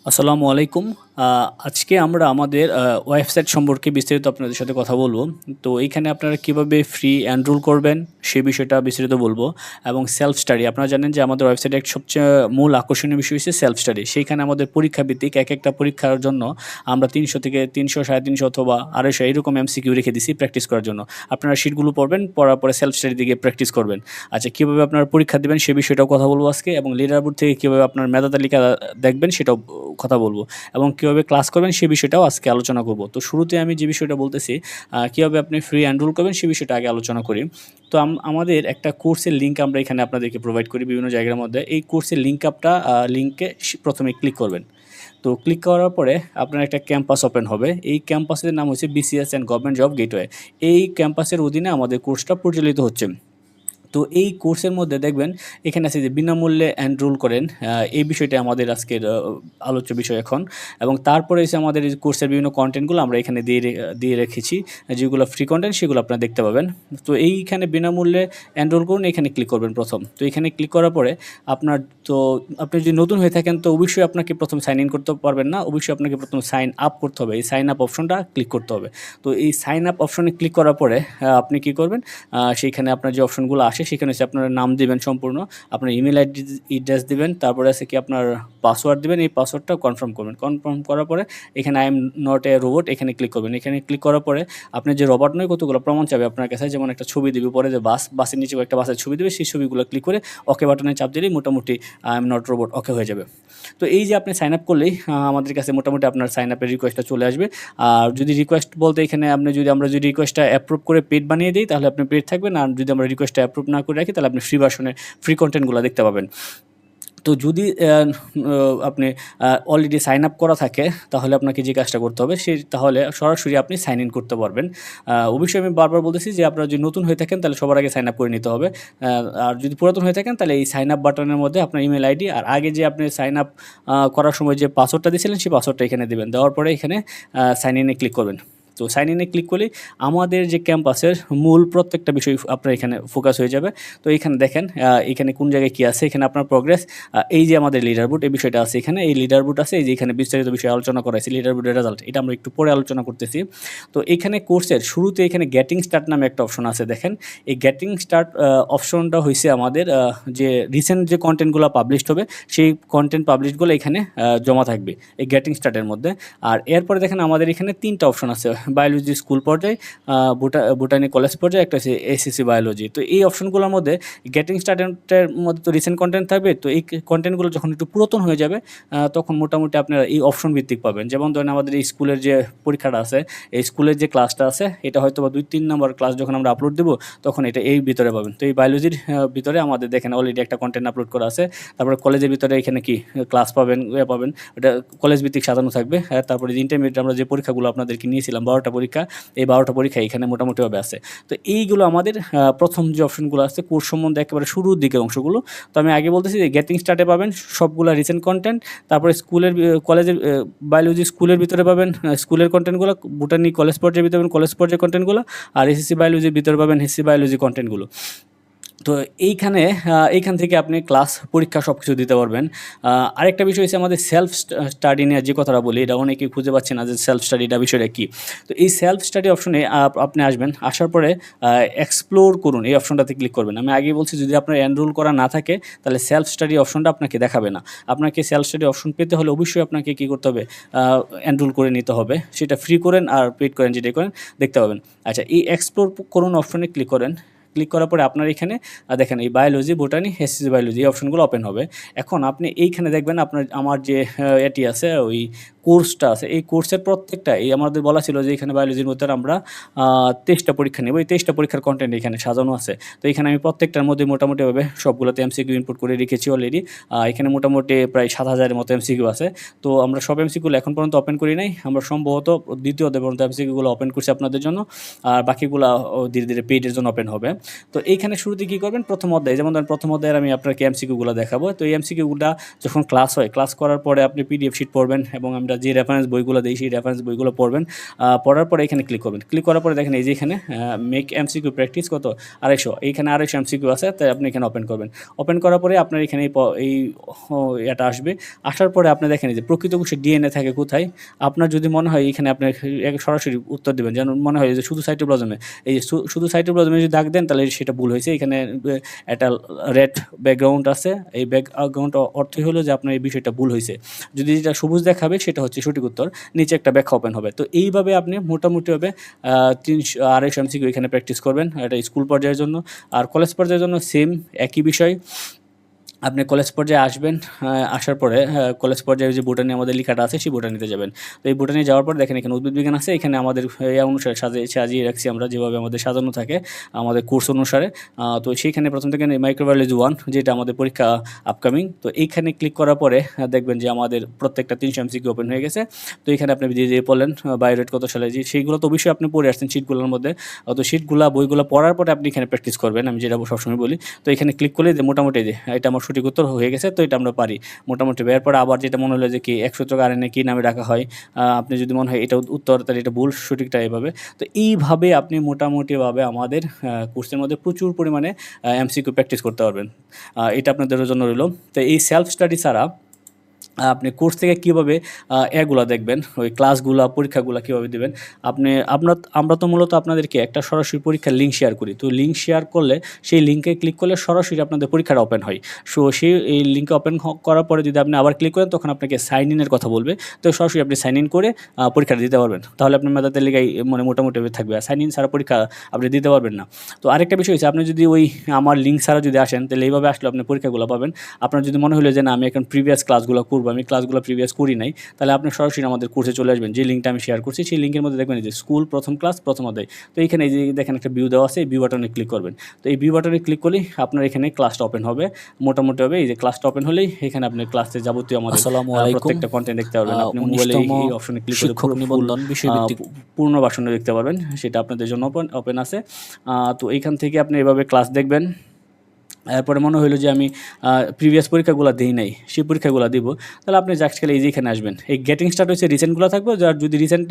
আসসালামু আলাইকুম। আজকে আমরা আমাদের ওয়েবসাইট সম্পর্কে বিস্তারিত আপনাদের সাথে কথা বলব। তো এইখানে আপনারা কিভাবে ফ্রি এনরোল করবেন সে বিষয়টা বিস্তারিত বলব এবং সেলফ স্টাডি আপনারা জানেন যে আমাদের ওয়েবসাইটে সবচেয়ে মূল আকর্ষণীয় বিষয় হচ্ছে সেলফ স্টাডি। সেইখানে আমাদের পরীক্ষা ভিত্তিক একটা পরীক্ষার জন্য আমরা ৩০০ থেকে ৩০০, ৩৫০ অথবা ২৫০ এরকম এমসিকিউ রেখে দিছি প্র্যাকটিস করার জন্য। আপনারা শিটগুলো পড়বেন, পড়ার পরে সেলফ স্টাডি দিকে প্র্যাকটিস করবেন। আচ্ছা, কীভাবে আপনারা পরীক্ষা দেবেন সে বিষয়টাও কথা বলবো আজকে, এবং লিডারবোর্ড থেকে কীভাবে আপনার মেধা তালিকা দেখবেন সেটাও কথা বলবো, এবং কীভাবে ক্লাস করবেন সে বিষয়টাও আজকে আলোচনা করব। তো শুরুতে আমি যে বিষয়টা বলতেছি, কীভাবে আপনি ফ্রি এনরোল করবেন সে বিষয়টা আগে আলোচনা করি। তো আমাদের একটা কোর্সের লিঙ্ক আমরা এখানে আপনাদেরকে প্রোভাইড করি বিভিন্ন জায়গার মধ্যে। এই কোর্সের লিঙ্কে প্রথমে ক্লিক করবেন। তো ক্লিক করার পরে আপনার একটা ক্যাম্পাস ওপেন হবে। এই ক্যাম্পাসের নাম হচ্ছে BCS and government job gateway. এই ক্যাম্পাসের অধীনে আমাদের কোর্সটা পরিচালিত হচ্ছে। তো এই কোর্সের মধ্যে দেখবেন এখানে আছে যে বিনামূল্যে এনরোল করেন, এই বিষয়টা আমাদের আজকের আলোচ্য বিষয় এখন। এবং তারপরে এসে আমাদের এই কোর্সের বিভিন্ন কন্টেন্টগুলো আমরা এখানে দিয়ে রেখেছি, যেগুলো ফ্রি কন্টেন্ট সেগুলো আপনারা দেখতে পাবেন। তো এইখানে বিনামূল্যে এনরোল করুন, এখানে ক্লিক করবেন প্রথম। তো এখানে ক্লিক করার পরে আপনার তো আপনি যদি নতুন হয়ে থাকেন তো অবশ্যই আপনাকে প্রথম সাইন ইন করতে পারবেন না, অবশ্যই আপনাকে প্রথম সাইন আপ করতে হবে। এই সাইন আপ অপশনটা ক্লিক করতে হবে। তো এই সাইন আপ অপশনে ক্লিক করার পরে আপনি কী করবেন, সেইখানে আপনার যে অপশনগুলো আসে সেখানে হচ্ছে আপনার নাম দিবেন, সম্পূর্ণ আপনার ইমেল অ্যাড্রেস দিবেন, তারপরে আছে কি আপনার পাসওয়ার্ড দিবেন। এই পাসওয়ার্ডটা কনফার্ম করবেন। কনফার্ম করার পরে এখানে I am not a robot এখানে ক্লিক করবেন। এখানে ক্লিক করার পরে আপনি যে রোবট নয় কতগুলো প্রমাণ চাবে আপনার কাছে, যেমন একটা ছবি দিবে, পরে যে বাসের নিচে একটা বাসের ছবি দেবে, সেই ছবিগুলো ক্লিক করে ওকে বাটনে চাপ দিলেই মোটামুটি আই এম নট রোবট ওকে হয়ে যাবে। তো এই যে আপনি সাইন আপ করলেই আমাদের কাছে মোটামুটি আপনার সাইন আপের রিকোয়েস্টটা চলে আসবে। আর যদি রিকোয়েস্ট বলতে এখানে আমরা যদি রিকোয়েস্টটা অ্যাপ্রুভ করে পেড বানিয়ে দিই তাহলে আপনি পেড থাকবেন, আর যদি আমরা রিকোয়েস্টটা অ্যাপ্রুভ না করে রাখি তাহলে আপনি ফ্রি ভার্সনে ফ্রি কন্টেন্টগুলো দেখতে পাবেন। তো যদি আপনি অলরেডি সাইন আপ করা থাকে তাহলে আপনাকে যে কাজটা করতে হবে তাহলে সরাসরি আপনি সাইন ইন করতে পারবেন। অবশ্যই আমি বারবার বলতেছি যে আপনারা যদি নতুন হয়ে থাকেন তাহলে সবার আগে সাইন আপ করে নিতে হবে। আর যদি পুরাতন হয়ে থাকেন তাহলে এই সাইন আপ বাটনের মধ্যে আপনার ইমেল আইডি আর আগে যে আপনি সাইন আপ করার সময় যে পাসওয়ার্ডটা দিয়েছিলেন সেই পাসওয়ার্ডটা এখানে দেবেন। দেওয়ার পরে এখানে সাইন ইনে ক্লিক করবেন। তো সাইন ইনে ক্লিক করলেই আমাদের যে ক্যাম্পাসের মূল প্রত্যেকটা বিষয় আপনার এখানে ফোকাস হয়ে যাবে। তো এখানে দেখেন এখানে কোন জায়গায় কী আছে, এখানে আপনার প্রোগ্রেস, এই যে আমাদের লিডারবোর্ড এই বিষয়টা আছে, এখানে এই লিডারবোর্ড আছে, এই যে এখানে বিস্তারিত বিষয়ে আলোচনা করা হয়েছে লিডারবোর্ডের রেজাল্ট, এটা আমরা একটু পরে আলোচনা করতেছি। তো এখানে কোর্সের শুরুতে এখানে গেটিং স্টার্ট নামে একটা অপশন আছে দেখেন। এই গেটিং স্টার্ট অপশনটা হয়েছে আমাদের যে রিসেন্ট যে কন্টেন্টগুলো পাবলিশড হবে সেই কন্টেন্ট পাবলিশগুলো এখানে জমা থাকবে এই গেটিং স্টার্টের মধ্যে। আর এরপরে দেখেন আমাদের এখানে 3টা অপশন আছে, বায়োলজি স্কুল পর্যায়ে, বোটানি কলেজ পর্যায়ে, একটা হচ্ছে এসএসসি বায়োলজি। তো এই অপশনগুলোর মধ্যে গেটিং স্টার্টের মধ্যে তো রিসেন্ট কন্টেন্ট থাকবে। তো এই কন্টেন্টগুলো যখন একটু পুরাতন হয়ে যাবে তখন মোটামুটি আপনারা এই অপশন ভিত্তিক পাবেন। যেমন ধরেন আমাদের এই স্কুলের যে পরীক্ষাটা আছে, এই স্কুলের যে ক্লাসটা আছে এটা হয়তো বা 2-3 নম্বর ক্লাস যখন আমরা আপলোড দেবো তখন এটা এই ভিতরে পাবেন। তো এই বায়োলজির ভিতরে আমাদের দেখেন অলরেডি একটা কন্টেন্ট আপলোড করা আছে। তারপরে কলেজের ভিতরে এখানে কি ক্লাস পাবেন, পাবেন, এটা কলেজ ভিত্তিক সাজানো থাকবে। তারপরে যে ইন্টারমিডিয়েট আমরা যে পরীক্ষাগুলো আপনাদেরকে নিয়েছিলাম 12টা পরীক্ষা, এই 12টা পরীক্ষা এখানে মোটামুটিভাবে আছে। তো এইগুলো আমাদের প্রথম যে অপশনগুলো আছে কোর্স সম্বন্ধে একেবারে শুরুর দিকের অংশগুলো। তো আমি আগে বলতেছি যে গেটিং স্টার্টে পাবেন সবগুলো রিসেন্ট কন্টেন্ট, তারপরে কলেজের বায়োলজি স্কুলের ভিতরে পাবেন স্কুলের কন্টেন্টগুলো, বোটানি কলেজ পর্যায়ের ভিতরে পাবেন কলেজ পর্যায়ের কন্টেন্টগুলো, আর এসএসসি বায়োলজির ভিতরে পাবেন এসএসসি বায়োলজি কন্টেন্টগুলো। তো এইখান থেকে আপনি ক্লাস পরীক্ষা সব কিছু দিতে পারবেন। আরেকটা বিষয় হচ্ছে আমাদের সেলফ স্টাডি নিয়ে যে কথাটা বলি, এটা অনেকেই খুঁজে পাচ্ছে না যে সেলফ স্টাডিটা বিষয়টা কী। তো এই সেলফ স্টাডি অপশনে আপনি আসবেন, আসার পরে এক্সপ্লোর করুন এই অপশনটাতে ক্লিক করবেন। আমি আগেই বলছি যদি আপনার এনরোল করা না থাকে তাহলে সেলফ স্টাডি অপশনটা আপনাকে দেখাবে না। আপনাকে সেলফ স্টাডি অপশন পেতে হলে অবশ্যই আপনাকে কী করতে হবে, এনরোল করে নিতে হবে। সেটা ফ্রি করেন আর পেড করেন, যেটাই করেন দেখতে পাবেন। আচ্ছা, এই এক্সপ্লোর করুন অপশনে ক্লিক করেন। ক্লিক করার পরে আপনার এখানে দেখেন এই বায়োলজি, বোটানি, এসএসসি বায়োলজি এই অপশনগুলো ওপেন হবে। এখন আপনি এইখানে দেখবেন আমার যে এটি আছে ওই কোর্সটা আছে, এই কোর্সের প্রত্যেকটা এই আমাদের বলা ছিল যে এখানে বায়োলজির মধ্যে আমরা 23টা পরীক্ষা নেব। এই 23টা পরীক্ষার কন্টেন্ট এখানে সাজানো আছে। তো এখানে আমি প্রত্যেকটার মধ্যে মোটামুটিভাবে সবগুলোতে এমসিকিউ ইনপুট করে রেখেছি অলরেডি। এখানে মোটামুটি প্রায় 7,000-এর মতো এমসিকিউ আছে। তো আমরা সব এমসিকিউগুলো এখন পর্যন্ত ওপেন করি নাই, আমরা সম্ভবত দ্বিতীয় পর্যন্ত এমসিকিউগুলো ওপেন করছি আপনাদের জন্য, আর বাকিগুলো ধীরে ধীরে পেইডের জন্য ওপেন হবে। তো এইখানে শুরুতে কী করবেন, প্রথম অধ্যায়, যেমন ধরেন প্রথম অধ্যায়ের আমি আপনাকে এমসিকিউগুলো দেখাবো। তো এই এমসিকিউগুলো যখন ক্লাস হয়, ক্লাস করার পরে আপনি পিডিএফ শিট পড়বেন এবং আমরা যে রেফারেন্স বইগুলো দিই সেই রেফারেন্স বইগুলো পড়বেন। পড়ার পরে এখানে ক্লিক করবেন। ক্লিক করার পরে দেখেন এই যে এখানে মেক এমসিকিউ প্র্যাকটিস কত 250, এইখানে 250 এমসিকিউ আছে, তাই আপনি এখানে ওপেন করবেন। ওপেন করার পরে আপনার এখানে এই এটা আসবে। আসার পরে আপনি দেখেন যে প্রকৃত কোষের ডিএনএ থাকে কোথায়। আপনার যদি মনে হয় এখানে আপনি সরাসরি উত্তর দেবেন, যেন মনে হয় যে শুধু সাইটোপ্লাজমে, এই যে শুধু সাইটোপ্লাজমে যদি দাগ দেন তাহলে সেটা ভুল হয়েছে। এখানে একটা রেড ব্যাকগ্রাউন্ড আছে, এই ব্যাকগ্রাউন্ড অর্থই হলো যে আপনার এই বিষয়টা ভুল হয়েছে। যদি যেটা সবুজ দেখাবে সেটা হচ্ছে সঠিক উত্তর, নিচে একটা ব্যাখ্যা ওপেন হবে। তো এইভাবে আপনি মোটামুটিভাবে 300-250 এমসিকিউ এখানে প্র্যাকটিস করবেন, এটা স্কুল পর্যায়ের জন্য। আর কলেজ পর্যায়ের জন্য সেম একই বিষয়। আপনি কলেজ পর্যায়ে আসবেন, আসার পরে কলেজ পর্যায়ে যে বোটানি আমাদের লেখাটা আছে সেই বোটানিতে যাবেন। তো এই বোটানি যাওয়ার পর দেখেন এখানে উদ্ভিদ বিজ্ঞান আছে, এখানে আমাদের এই অনুসারে সাজিয়ে রাখছি আমরা, যেভাবে আমাদের সাজানো থাকে আমাদের কোর্স অনুসারে। তো সেইখানে প্রথম থেকে মাইক্রোবায়োলজি 1, যেটা আমাদের পরীক্ষা আপকামিং। তো এইখানে ক্লিক করার পরে দেখবেন যে আমাদের প্রত্যেকটা 300 এমসিকিউ ওপেন হয়ে গেছে। তো এখানে আপনি দিয়ে পড়লেন বায়োরেট কত সালে, যে সেইগুলো তো অবশ্যই আপনি পড়ে আসছেন শিটগুলোর মধ্যে। তো বইগুলো পড়ার পরে আপনি এখানে প্র্যাকটিস করবেন, আমি যেটা সবসময় বলি। তো এখানে ক্লিক করলে যে মোটামুটি যে এটা আমার সঠিক উত্তর হয়ে গেছে, তো এটা আমরা পারি মোটামুটি। এরপর আবার যেটা মনে হলো যে কি 1 সূত্রক আরএনএ কী নামে রাখা হয়, আপনি যদি মনে হয় এটা উত্তর, তাহলে এটা ভুল, সঠিকটা এভাবে। তো এইভাবে আপনি মোটামুটিভাবে আমাদের কোর্সের মধ্যে প্রচুর পরিমাণে এমসিকিউ প্র্যাকটিস করতে পারবেন। এটা আপনাদের জন্য রইল। তো এই সেলফ স্টাডি ছাড়া আপনি কোর্স থেকে কীভাবে এগুলা দেখবেন, ওই ক্লাসগুলা পরীক্ষাগুলো কীভাবে দেবেন আমরা তো মূলত আপনাদেরকে একটা সরাসরি পরীক্ষার লিঙ্ক শেয়ার করি। তো লিঙ্ক শেয়ার করলে সেই লিঙ্কে ক্লিক করলে সরাসরি আপনাদের পরীক্ষাটা ওপেন হয়। সো সেই এই লিঙ্কে ওপেন করার পরে যদি আপনি আবার ক্লিক করেন, তখন আপনাকে সাইন ইনের কথা বলবে। তো সরাসরি আপনি সাইন ইন করে পরীক্ষাটা দিতে পারবেন, তাহলে আপনার মেধাতে লেগাই মানে মোটামুটি থাকবে। আর সাইন ইন ছাড়া পরীক্ষা আপনি দিতে পারবেন না। তো আরেকটা বিষয় হচ্ছে, আপনি যদি ওই আমার লিঙ্ক ছাড়া যদি আসেন, তাহলে এইভাবে আসলে আপনি পরীক্ষাগুলো পাবেন। আপনার যদি মনে হলো যে না, আমি এখন প্রিভিয়াস ক্লাসগুলো করবো, আমি ক্লাসগুলো প্রিভিয়াস করি নাই, তাহলে আপনি সরাসরি আমাদের কোর্সে চলে আসবেন। যে লিঙ্কটা আমি শেয়ার করছি সেই লিঙ্কের মধ্যে দেখবেন যে স্কুল প্রথম ক্লাস প্রথম অধ্যায়। তো এইখানে এই যে দেখেন একটা ভিউ দেওয়া আছে, এই ভিউ বাটনে ক্লিক করবেন। তো এই ভিউ বাটনে ক্লিক করলেই আপনার এখানে ক্লাসটা ওপেন হবে মোটামুটি হবে। এই যে ক্লাসটা ওপেন হলেই এখানে আপনি ক্লাসে যাবতীয় আমাদের প্রত্যেকটা কন্টেন্ট দেখতে পারবেন। আপনি মোবাইলে এই অপশনে ক্লিক করে পুরো নিবন্ধন বিষয়ভিত্তিক পূর্ণ ভাষণে দেখতে পারবেন, সেটা আপনাদের জন্য ওপেন আছে। তো এইখান থেকে আপনি এভাবে ক্লাস দেখবেন। এরপরে মনে হলো যে আমি প্রিভিয়াস পরীক্ষাগুলো দিই নাই, সেই পরীক্ষাগুলো দিব, তাহলে আপনি জাস্টখালি এই যে এখানে আসবেন। এই গেটিং স্টার্ট হচ্ছে রিসেন্টগুলো থাকবে, যার যদি রিসেন্ট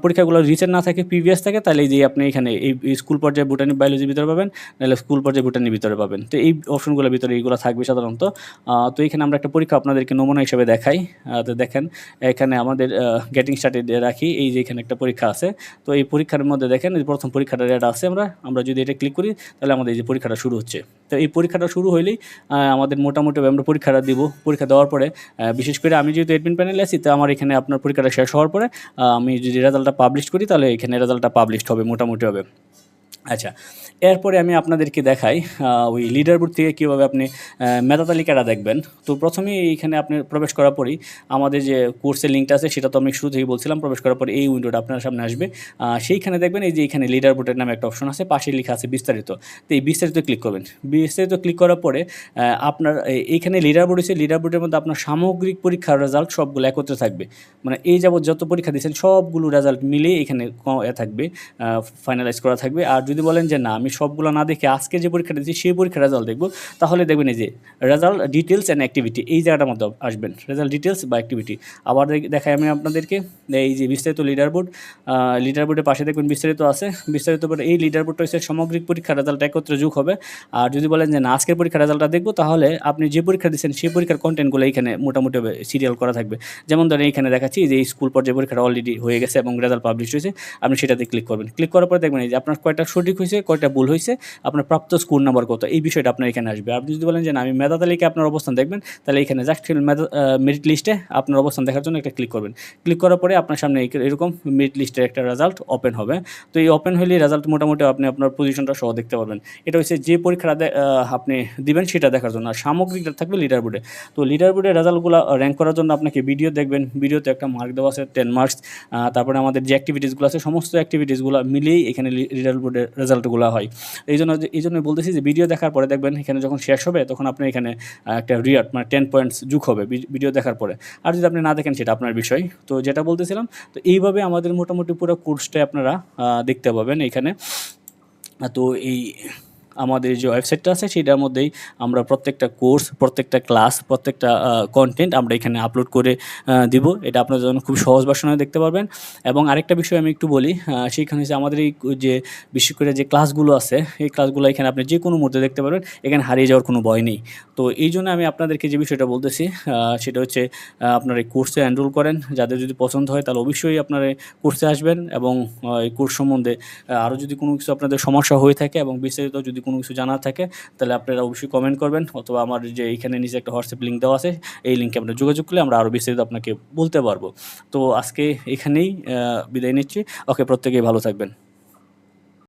পরীক্ষাগুলো রিসেন্ট না থাকে, প্রিভিয়াস থাকে, তাহলে এই যে আপনি এখানে এই স্কুল পর্যায়ে বোটানি বায়োলজির ভিতরে পাবেন, নাহলে স্কুল পর্যায়ে বোটানির ভিতরে পাবেন। তো এই অপশনগুলোর ভিতরে এইগুলো থাকবে সাধারণত। তো এখানে আমরা একটা পরীক্ষা আপনাদেরকে নমুনা হিসেবে দেখাই। তো দেখেন এখানে আমাদের গেটিং স্টার্টে রাখি, এই যে এখানে একটা পরীক্ষা আছে। তো এই পরীক্ষার মধ্যে দেখেন এই প্রথম পরীক্ষাটা এটা আছে, আমরা যদি এটা ক্লিক করি, তাহলে আমাদের এই যে পরীক্ষাটা শুরু হচ্ছে। তো এই পরীক্ষাটা শুরু হইলেই আমাদের মোটামুটি আমরা পরীক্ষাটা দিব। পরীক্ষা দেওয়ার পরে বিশেষ করে আমি যেহেতু অ্যাডমিন প্যানেলে আছি, তো আমার এখানে আপনার পরীক্ষাটা শেষ হওয়ার পরে আমি যদি রেজাল্টটা পাবলিশ করি, তাহলে এখানে রেজাল্টটা পাবলিশড হবে মোটামুটি হবে। আচ্ছা, এরপরে আমি আপনাদেরকে দেখাই ওই লিডার বোর্ড থেকে কীভাবে আপনি মেধা তালিকাটা দেখবেন। তো প্রথমেই এইখানে আপনি প্রবেশ করার পরেই আমাদের যে কোর্সের লিঙ্কটা আছে, সেটা তো আমি শুরু থেকেই বলছিলাম। প্রবেশ করার পরে এই উইন্ডোটা আপনার সামনে আসবে। সেইখানে দেখবেন এই যে এখানে লিডার বোর্ডের নামে একটা অপশন আছে, পাশে লেখা আছে বিস্তারিত। তো এই বিস্তারিত ক্লিক করবেন। বিস্তারিত ক্লিক করার পরে আপনার এইখানে লিডার বোর্ড হচ্ছে, লিডার বোর্ডের মধ্যে আপনার সামগ্রিক পরীক্ষার রেজাল্ট সবগুলো একত্রে থাকবে। মানে এই যাবত যত পরীক্ষা দিয়েছেন সবগুলো রেজাল্ট মিলিয়ে এখানে থাকবে, ফাইনালাইজ করা থাকবে। আর যদি বলেন যে না, আমি সবগুলো না দেখে আজকে যে পরীক্ষাটা দিচ্ছি সেই পরীক্ষার রেজাল্ট দেখবো, তাহলে দেখবেন এই যে রেজাল্ট ডিটেলস অ্যান্ড অ্যাক্টিভিটি, এই জায়গাটার মধ্যে আসবেন, রেজাল্ট ডিটেলস বা অ্যাক্টিভিটি। আবার দেখাই আমি আপনাদেরকে এই যে বিস্তারিত লিডার বোর্ডের পাশে দেখবেন বিস্তারিত আছে। বিস্তারিত পরে এই লিডার বোর্ডটা হচ্ছে সামগ্রিক পরীক্ষার রেজাল্ট একত্রে যোগ হবে। আর যদি বলেন যে না, আজকের পরীক্ষার রেজাল্টটা দেখবো, তাহলে আপনি যে পরীক্ষা দিচ্ছেন সেই পরীক্ষার কন্টেন্টগুলো এখানে মোটামুটি সিরিয়াল করা থাকবে। যেমন ধরেন এখানে দেখাচ্ছি যে স্কুল পর্যায়ে পরীক্ষাটা অলরেডি হয়ে গেছে এবং রেজাল্ট পাবলিশ হয়েছে, আপনি সেটাতে ক্লিক করবেন। ক্লিক করার পরে দেখবেন এই যে আপনার কয়টা সঠিক হয়েছে, কয়টা ভুল হয়েছে, আপনার প্রাপ্ত স্কোর নাম্বার কত, এই বিষয়টা আপনার এখানে আসবে। আপনি যদি বলেন যে না, আমি মেধা তালিকায় আপনার অবস্থান দেখবেন, তাহলে এখানে জাস্ট মেরিট লিস্টে আপনার অবস্থান দেখার জন্য একটা ক্লিক করবেন। ক্লিক করার পরে আপনার সামনে এরকম মেরিট লিস্টের একটা রেজাল্ট ওপেন হবে। তো এই ওপেন হলে রেজাল্ট মোটামুটি আপনি আপনার পজিশনটা সহ দেখতে পারবেন। এটা হচ্ছে যে পরীক্ষাটা আপনি দিবেন সেটা দেখার জন্য। আর সামগ্রিকটা থাকবে লিডার বোর্ডে। তো লিডার বোর্ডের রেজাল্টগুলো র্যাঙ্ক করার জন্য আপনাকে ভিডিও দেখবেন, ভিডিওতে একটা মার্ক দেওয়া আছে 10 মার্কস। তারপরে আমাদের যে অ্যাক্টিভিটিসগুলো আছে সমস্ত অ্যাক্টিভিটিসগুলো মিলিয়েই এখানে লিডার বোর্ডের রেজাল্টগুলো হয়। এই জন্য বলতেছি যে ভিডিও দেখার পরে দেখবেন এখানে যখন শেষ হবে, তখন আপনার এখানে একটা রিয়ার্ট মানে 10 পয়েন্টস যোগ হবে ভিডিও দেখার পরে। আর যদি আপনি না দেখেন সেটা আপনার বিষয়। তো যেটা বলতেছিলাম, তো এইভাবে আমাদের মোটামুটি পুরো কোর্সটাই আপনারা দেখতে পাবেন এখানে। তো এই আমাদের যে ওয়েবসাইটটা আছে সেটার মধ্যেই আমরা প্রত্যেকটা কোর্স, প্রত্যেকটা ক্লাস, প্রত্যেকটা কন্টেন্ট আমরা এখানে আপলোড করে দিব। এটা আপনার জন্য খুব সহজ ভাষায় দেখতে পারবেন। এবং আরেকটা বিষয় আমি একটু বলি, সেইখানে যে আমাদের এই যে বিশেষ করে যে ক্লাসগুলো আছে, এই ক্লাসগুলো এখানে আপনি যে কোনো মুহূর্তে দেখতে পারবেন। এখানে হারিয়ে যাওয়ার কোনো ভয় নেই। তো এই জন্য আমি আপনাদেরকে যে বিষয়টা বলতেছি, সেটা হচ্ছে আপনারা এই কোর্সে এনরোল করেন। যাদের যদি পছন্দ হয় তাহলে অবশ্যই আপনারা এই কোর্সে আসবেন এবং এই কোর্স সম্বন্ধে আরও যদি কোনো কিছু আপনাদের সমস্যা হয়ে থাকে এবং বিস্তারিত যদি কোনো কিছু জানার থাকে তাহলে আপনারা অবশ্যই কমেন্ট করবেন, অথবা আমার যে এইখানে নিচে একটা হোয়াটসঅ্যাপ লিঙ্ক দেওয়া আছে, এই লিঙ্কে আপনারা যোগাযোগ করলে আমরা আরও বিস্তারিত আপনাকে বলতে পারবো। তো আজকে এখানেই বিদায় নিচ্ছি। ওকে, প্রত্যেকেই ভালো থাকবেন।